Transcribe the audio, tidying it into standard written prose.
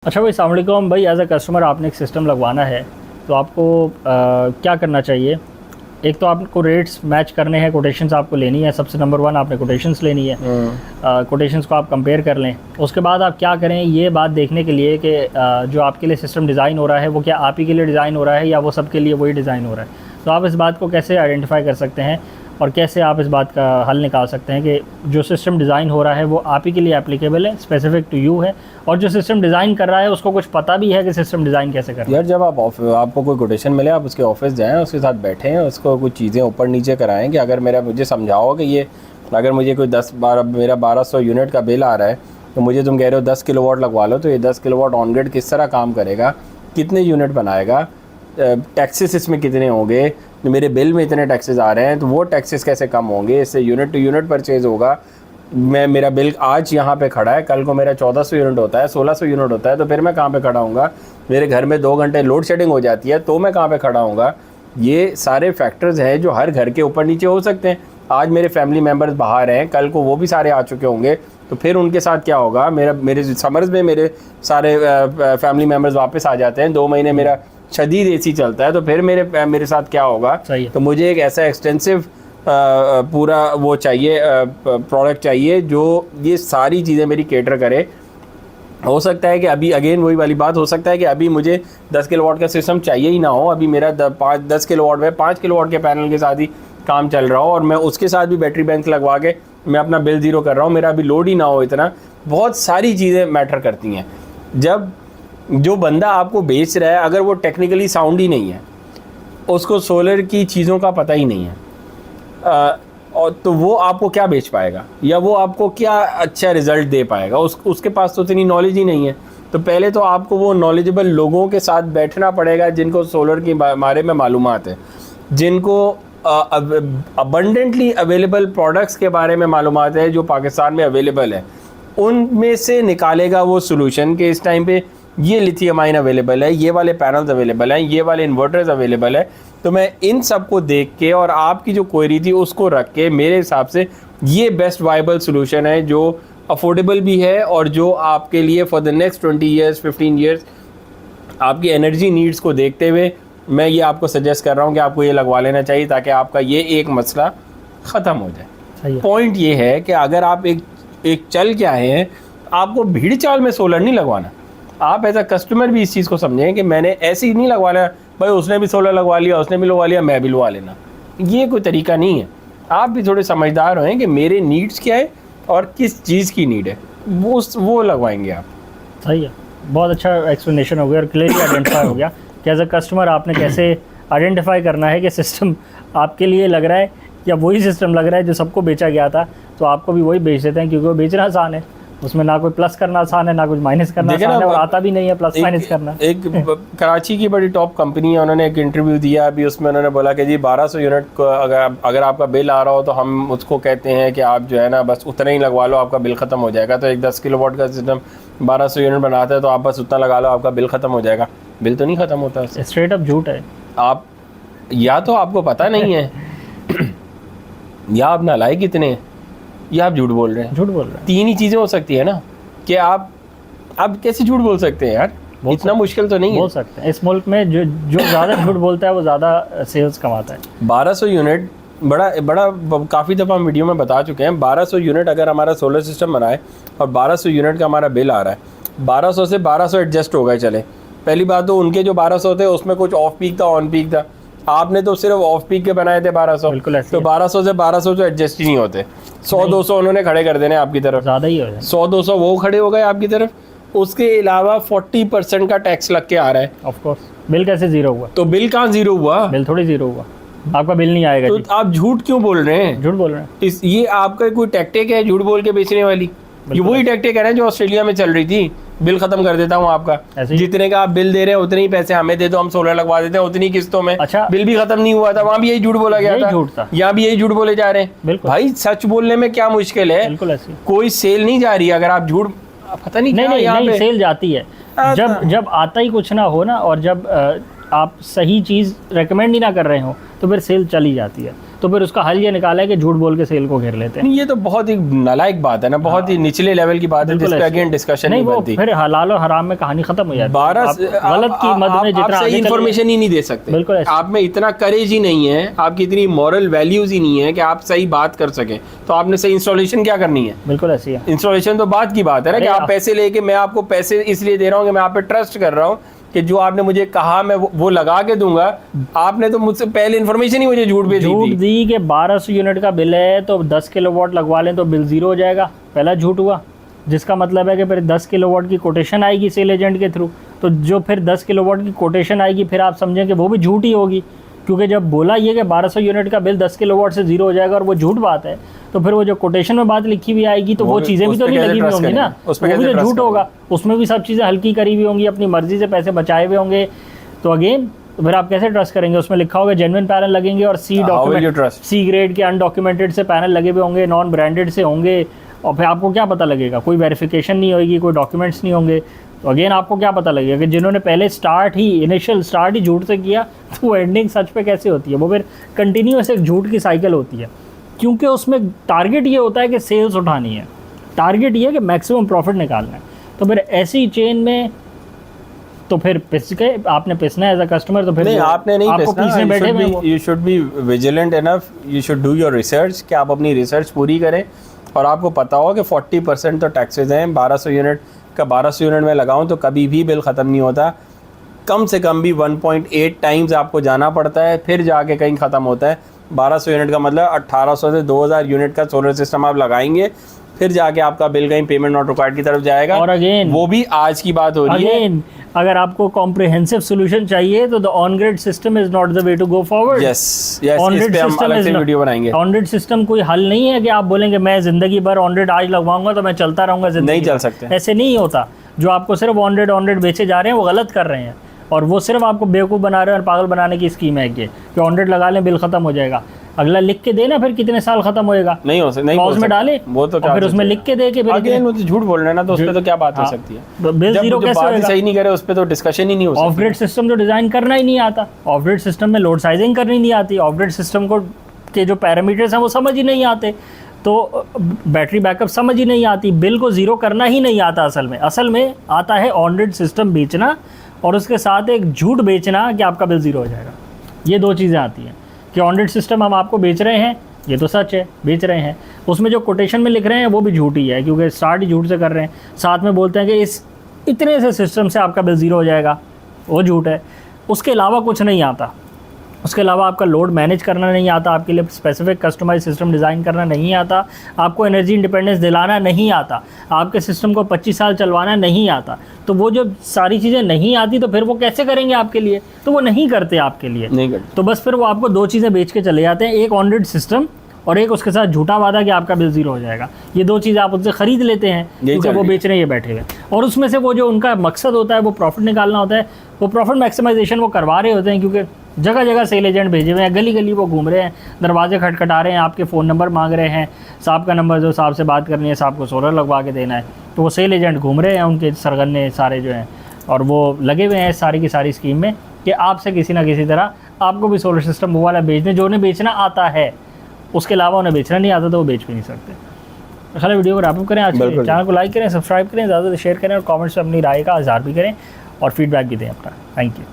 अच्छा भाई, अस्सलाम वालेकुम भाई। एज अ कस्टमर आपने एक सिस्टम लगवाना है तो आपको क्या करना चाहिए? एक तो आपको रेट्स मैच करने हैं, कोटेशंस आपको लेनी है। सबसे नंबर वन आपने कोटेशंस लेनी है। कोटेशंस को आप कंपेयर कर लें। उसके बाद आप क्या करें ये बात देखने के लिए कि जो आपके लिए सिस्टम डिज़ाइन हो रहा है वो क्या आप ही के लिए डिज़ाइन हो रहा है या वो सबके लिए वही डिज़ाइन हो रहा है। तो आप इस बात को कैसे आइडेंटिफाई कर सकते हैं और कैसे आप इस बात का हल निकाल सकते हैं कि जो सिस्टम डिज़ाइन हो रहा है वो आप ही के लिए एप्लीकेबल है, स्पेसिफिक टू यू है, और जो सिस्टम डिज़ाइन कर रहा है उसको कुछ पता भी है कि सिस्टम डिज़ाइन कैसे करना है। यार जब आपको कोई कोटेशन मिले, आप उसके ऑफिस जाएं, उसके साथ बैठें, उसको कुछ चीज़ें ऊपर नीचे कराएं कि अगर मुझे समझाओ कि ये अगर मुझे कोई 10-12 मेरा 1200 यूनिट का बिल आ रहा है तो मुझे तुम कह रहे हो 10 किलोवाट लगवा लो, तो ये 10 किलोवाट ऑन ग्रिड किस तरह काम करेगा, कितने यूनिट बनाएगा, टैक्सेस इसमें कितने होंगे, मेरे बिल में इतने टैक्सेस आ रहे हैं तो वो टैक्सेस कैसे कम होंगे, इससे यूनिट टू यूनिट परचेज होगा। मेरा बिल आज यहाँ पे खड़ा है, कल को मेरा 1400 यूनिट होता है, 1600 यूनिट होता है, तो फिर मैं कहाँ पे खड़ा हूँगा? मेरे घर में 2 घंटे लोड शेडिंग हो जाती है तो मैं कहाँ पे खड़ा हूँगा? ये सारे फैक्टर्स हैं जो हर घर के ऊपर नीचे हो सकते हैं। आज मेरे फैमिली मेम्बर्स बाहर हैं, कल को वो भी सारे आ चुके होंगे, तो फिर उनके साथ क्या होगा? मेरे समर्स में मेरे सारे फैमिली मेम्बर्स वापस आ जाते हैं, 2 महीने मेरा शदीद एसी चलता है, तो फिर मेरे साथ क्या होगा? तो मुझे एक ऐसा एक्सटेंसिव पूरा वो चाहिए, प्रोडक्ट चाहिए जो ये सारी चीज़ें मेरी केटर करे। हो सकता है कि अभी अगेन वही वाली बात, हो सकता है कि अभी मुझे 10 किलोवाट का सिस्टम चाहिए ही ना हो, अभी मेरा 10 किलोवाट में 5 किलोवाट के पैनल के साथ ही काम चल रहा हो और मैं उसके साथ भी बैटरी बैंक लगवा के मैं अपना बिल ज़ीरो कर रहा हूँ, मेरा अभी लोड ही ना हो इतना। बहुत सारी चीज़ें मैटर करती हैं। जब जो बंदा आपको बेच रहा है अगर वो टेक्निकली साउंड ही नहीं है, उसको सोलर की चीज़ों का पता ही नहीं है, और तो वो आपको क्या बेच पाएगा या वो आपको क्या अच्छा रिज़ल्ट दे पाएगा? उसके पास तो इतनी नॉलेज ही नहीं है। तो पहले तो आपको वो नॉलेजेबल लोगों के साथ बैठना पड़ेगा जिनको सोलर के बारे में मालूमात है, जिनको अबंडेंटली अवेलेबल प्रोडक्ट्स के बारे में मालूमात है जो पाकिस्तान में अवेलेबल है। उनमें से निकालेगा वो सोल्यूशन कि इस टाइम पे ये लिथियम आयन अवेलेबल है, ये वाले पैनल्स अवेलेबल हैं, ये वाले इन्वर्टर्स अवेलेबल है। तो मैं इन सब को देख के और आपकी जो क्वेरी थी उसको रख के मेरे हिसाब से ये बेस्ट वाइबल सोल्यूशन है जो अफोर्डेबल भी है और जो आपके लिए for the next 20 years 15 years आपकी एनर्जी नीड्स को देखते हुए मैं ये आपको सजेस्ट कर रहा हूँ कि आपको ये लगवा लेना चाहिए ताकि आपका ये एक मसला ख़त्म हो जाए। पॉइंट ये है कि अगर आप एक चल के आए हैं, आपको भीड़ चाल में सोलर नहीं लगवाना। आप एज अ कस्टमर भी इस चीज़ को समझें कि मैंने ऐसे ही नहीं लगवाना भाई उसने भी सोलर लगवा लिया, उसने भी लगवा लिया, मैं भी लगवा लेना। ये कोई तरीका नहीं है। आप भी थोड़े समझदार हों कि मेरे नीड्स क्या है और किस चीज़ की नीड है, वो लगवाएंगे आप। सही है, बहुत अच्छा एक्सप्लेनेशन हो गया और क्लियरली आइडेंटिफाई हो गया कि एज अ कस्टमर आपने कैसे आइडेंटिफाई करना है कि सिस्टम आपके लिए लग रहा है या वही सिस्टम लग रहा है जो सबको बेचा गया था, तो आपको भी वही बेच देते हैं क्योंकि वो बेचना आसान है। उसमें ना कोई प्लस करना आसान है ना कुछ माइनस करना आसान है और आता भी नहीं है प्लस माइनस करना। एक कराची की बड़ी टॉप कंपनी है, उन्होंने एक इंटरव्यू दिया अभी, उसमें उन्होंने बोला कि जी 1200 यूनिट को अगर आपका बिल आ रहा हो तो हम उसको कहते हैं कि आप जो है ना बस उतना ही लगवा लो, आपका बिल ख़त्म हो जाएगा। तो एक 10 किलोवाट का सिस्टम 1200 यूनिट बनाता है तो आप बस उतना लगा लो, आपका बिल ख़त्म हो जाएगा। बिल तो नहीं ख़त्म होता, स्ट्रेट अप झूठ है। आप या तो आपको पता नहीं है या आप नालायक इतने या आप झूठ बोल रहे हैं। तीन ही चीज़ें हो सकती है ना कि आप कैसे झूठ बोल सकते हैं यार? इतना मुश्किल तो नहीं है। बोल सकते हैं। इस मुल्क में जो ज़्यादा झूठ बोलता है वो ज़्यादा सेल्स कमाता है। 1200 यूनिट बड़ा काफ़ी दफ़ा हम वीडियो में बता चुके हैं। 1200 यूनिट अगर हमारा सोलर सिस्टम बनाए और 1200 यूनिट का हमारा बिल आ रहा है, 1200 से 1200 एडजस्ट हो गए चले। पहली बात तो उनके जो 1200 थे उसमें कुछ ऑफ पीक था, ऑन पीक था। आपने तो सिर्फ ऑफ पीक के बनाए थे 1200, तो 1200 से 1200 तो एडजस्ट ही नहीं होते। 100-200 उन्होंने खड़े कर देने आपकी तरफ, ज़्यादा ही हो जाए। 100-200 वो खड़े हो गए आपकी तरफ, उसके अलावा 40% का टैक्स लग के आ रहा है। ऑफ कोर्स बिल कैसे जीरो हुआ? तो बिल कहाँ जीरो हुआ? बिल थोड़ी जीरो हुआ, आपका बिल नहीं आएगा। तो आप झूठ क्यों बोल रहे हैं? झूठ बोल रहे हैं। ये आपका कोई टैक्टिक है झूठ बोल के बेचने वाली? ये वही टैक्टिक है जो ऑस्ट्रेलिया में चल रही थी, बिल खत्म कर देता हूँ आपका, जितने का आप बिल दे रहे हैं उतने ही पैसे हमें दे दो, हम सोलर लगवा देते हैं उतनी किस्तों में। अच्छा, बिल भी खत्म नहीं हुआ था, वहाँ भी यही झूठ बोला गया था, यहाँ भी यही झूठ बोले जा रहे हैं। भाई सच बोलने में क्या मुश्किल है? बिल्कुल ऐसी कोई सेल नहीं जा रही अगर आप झूठ, पता नहीं नहीं यहाँ पे सेल जाती है जब आता ही कुछ ना हो ना, और जब आप सही चीज़ रेकमेंड ही ना कर रहे हो तो फिर सेल चली जाती है। तो फिर उसका हल ये निकाला है कि झूठ बोल के सेल को घेर लेते हैं। नहीं, ये तो बहुत ही नालायक बात है ना, बहुत ही निचले लेवल की बात है जिस पे अगेन डिस्कशन नहीं बनती। फिर हलाल और हराम में कहानी खत्म हो जाती है। 12 गलत की मद में जितना आप सही इन्फॉर्मेशन ही नहीं दे सकते। बिल्कुल, आप में इतना करेज ही नहीं है, आपकी इतनी मॉरल वैल्यूज ही नहीं है कि आप सही बात कर सके, तो आपने सही इंस्टॉलेशन क्या करनी है? बिल्कुल ऐसी है। इंस्टॉलेशन तो बात की बात है ना कि आप पैसे लेके, मैं आपको पैसे इसलिए दे रहा हूँ कि मैं आप पे ट्रस्ट कर रहा हूँ कि जो आपने मुझे कहा मैं वो लगा के दूंगा। आपने तो मुझसे पहले इन्फॉर्मेशन ही मुझे झूठ दी कि 1200 यूनिट का बिल है तो 10 किलोवाट लगवा लें तो बिल जीरो हो जाएगा। पहला झूठ हुआ, जिसका मतलब है कि फिर 10 किलोवाट की कोटेशन आएगी सेल एजेंट के थ्रू, तो जो फिर 10 किलोवाट की कोटेशन आएगी फिर आप समझें कि वो भी झूठ ही होगी, क्योंकि जब बोला ये कि 1200 यूनिट का बिल 10 किलोवाट से जीरो हो जाएगा और वो झूठ बात है, तो फिर वो जो कोटेशन में बात लिखी हुई आएगी तो वो चीज़ें भी तो नहीं लगी हुई होंगी ना, वो भी तो झूठ होगा। उसमें भी सब चीज़ें हल्की करी हुई होंगी, अपनी मर्जी से पैसे बचाए हुए होंगे, तो अगेन फिर आप कैसे ट्रस्ट करेंगे? उसमें लिखा होगा जेन्युइन पैनल लगेंगे और सी ग्रेड के अनडॉक्यूमेंटेड से पैनल लगे हुए होंगे, नॉन ब्रांडेड से होंगे, और फिर आपको क्या पता लगेगा? कोई वेरिफिकेशन नहीं होगी, कोई डॉक्यूमेंट्स नहीं होंगे, तो अगेन आपको क्या पता लगेगा कि जिन्होंने पहले इनिशियल स्टार्ट ही झूठ से किया तो वो एंडिंग सच पे कैसे होती है? वो फिर कंटिन्यूअस एक झूठ की साइकिल होती है, क्योंकि उसमें टारगेट ये होता है कि सेल्स उठानी है, टारगेट ये है कि मैक्सिमम प्रॉफिट निकालना है। तो फिर ऐसी चेन में तो फिर पिस के आपने पिसना है एज अ कस्टमर, तो फिर नहीं, आपने नहीं आपको पीछे बैठे हुए। You should be vigilant enough, you should do your research, कि आप अपनी रिसर्च पूरी करें और आपको पता हो कि 40% तो टैक्सेस हैं। 1200 यूनिट का 1200 यूनिट में लगाऊं तो कभी भी बिल ख़त्म नहीं होता, कम से कम भी 1.8 टाइम्स आपको जाना पड़ता है, फिर जाके कहीं ख़त्म होता है। 1200 यूनिट का मतलब 1800 से 2000 यूनिट का सोलर सिस्टम आप लगाएंगे, फिर जाके आपका बिल कहीं पेमेंट नॉट रिक्वायर्ड की तरफ जाएगा। और अगेन वो भी आज की बात हो रही है। अगर आपको कॉम्प्रिहेंसिव सॉल्यूशन चाहिए तो the on grid system is not the way to go forward. Yes, on grid system कोई हल नहीं है कि आप बोलेंगे मैं जिंदगी भर ऑन ग्रिड आज लगवाऊंगा तो मैं चलता रहूंगा जिंदगी। नहीं चल सकते, ऐसे नहीं होता। जो आपको सिर्फ ऑन ग्रिड बेचे जा रहे हैं वो गलत कर रहे हैं, और वो सिर्फ आपको बेवकूफ़ बना रहे हैं और पागल बनाने की स्कीम है कि ऑन ग्रिड लगा लें बिल खत्म हो जाएगा। अगला लिख के देना फिर कितने साल खत्म होएगा, नहीं हो सकता, क्लॉज में डाले वो तो फिर उसमें लिख के दे के फिर अगेन वो तो झूठ बोल रहे हैं ना, तो उस पे तो क्या बात हो सकती है? बिल जीरो कैसे होएगा? सही नहीं करे उस पे तो डिस्कशन ही नहीं हो सकता। ऑफ ग्रिड सिस्टम तो डिजाइन करना ही नहीं आता, ऑफ ग्रिड सिस्टम में लोड साइजिंग करनी नहीं आती, ऑफ ग्रिड सिस्टम को के जो पैरामीटर्स हैं वो समझ ही नहीं आते, तो बैटरी बैकअप समझ ही नहीं आती, बिल को जीरो करना ही नहीं आता। असल में आता है ऑन ग्रिड सिस्टम बेचना और उसके साथ एक झूठ बेचना कि आपका बिल जीरो हो जाएगा। ये दो चीज़ें आती हैं कि ऑन ग्रिड सिस्टम हम आपको बेच रहे हैं, ये तो सच है बेच रहे हैं, उसमें जो कोटेशन में लिख रहे हैं वो भी झूठ ही है, क्योंकि स्टार्ट ही झूठ से कर रहे हैं। साथ में बोलते हैं कि इस इतने से सिस्टम से आपका बिल ज़ीरो हो जाएगा, वो झूठ है। उसके अलावा कुछ नहीं आता, उसके अलावा आपका लोड मैनेज करना नहीं आता, आपके लिए स्पेसिफिक कस्टमाइज सिस्टम डिज़ाइन करना नहीं आता, आपको एनर्जी इंडिपेंडेंस दिलाना नहीं आता, आपके सिस्टम को 25 साल चलवाना नहीं आता। तो वो जो सारी चीज़ें नहीं आती तो फिर वो कैसे करेंगे आपके लिए? तो वो नहीं करते आपके लिए, नहीं करते। तो बस फिर वो आपको दो चीज़ें बेच के चले जाते हैं, एक ऑन ग्रिड सिस्टम और एक उसके साथ झूठा वादा कि आपका बिल जीरो हो जाएगा। ये दो चीज़ें आप उनसे ख़रीद लेते हैं क्योंकि वो बेच रहे हैं, ये बैठे हुए, और उसमें से वो जो उनका मकसद होता है वो प्रॉफिट निकालना होता है, वो प्रॉफिट मैक्सिमाइजेशन वो करवा रहे होते हैं, क्योंकि जगह जगह सेल एजेंट भेजे हुए हैं, गली गली वो घूम रहे हैं, दरवाजे खटखटा रहे हैं, आपके फ़ोन नंबर मांग रहे हैं, साहब का नंबर जो साहब से बात करनी है, साहब को सोलर लगवा के देना है, तो वो सेल एजेंट घूम रहे हैं, उनके सरगन्ने सारे जो हैं, और वो लगे हुए हैं सारी की सारी स्कीम में कि आपसे किसी ना किसी तरह आपको भी सोलर सिस्टम वो वाला बेचने, जो उन्हें बेचना आता है, उसके अलावा उन्हें बेचना नहीं आता तो वो बेच भी नहीं सकते। खाली वीडियो को रैप अप करें, आज के चैनल को लाइक करें, सब्सक्राइब करें, ज़्यादा से शेयर करें और कमेंट्स में अपनी राय का इज़हार भी करें और फीडबैक भी दें अपना। Thank you.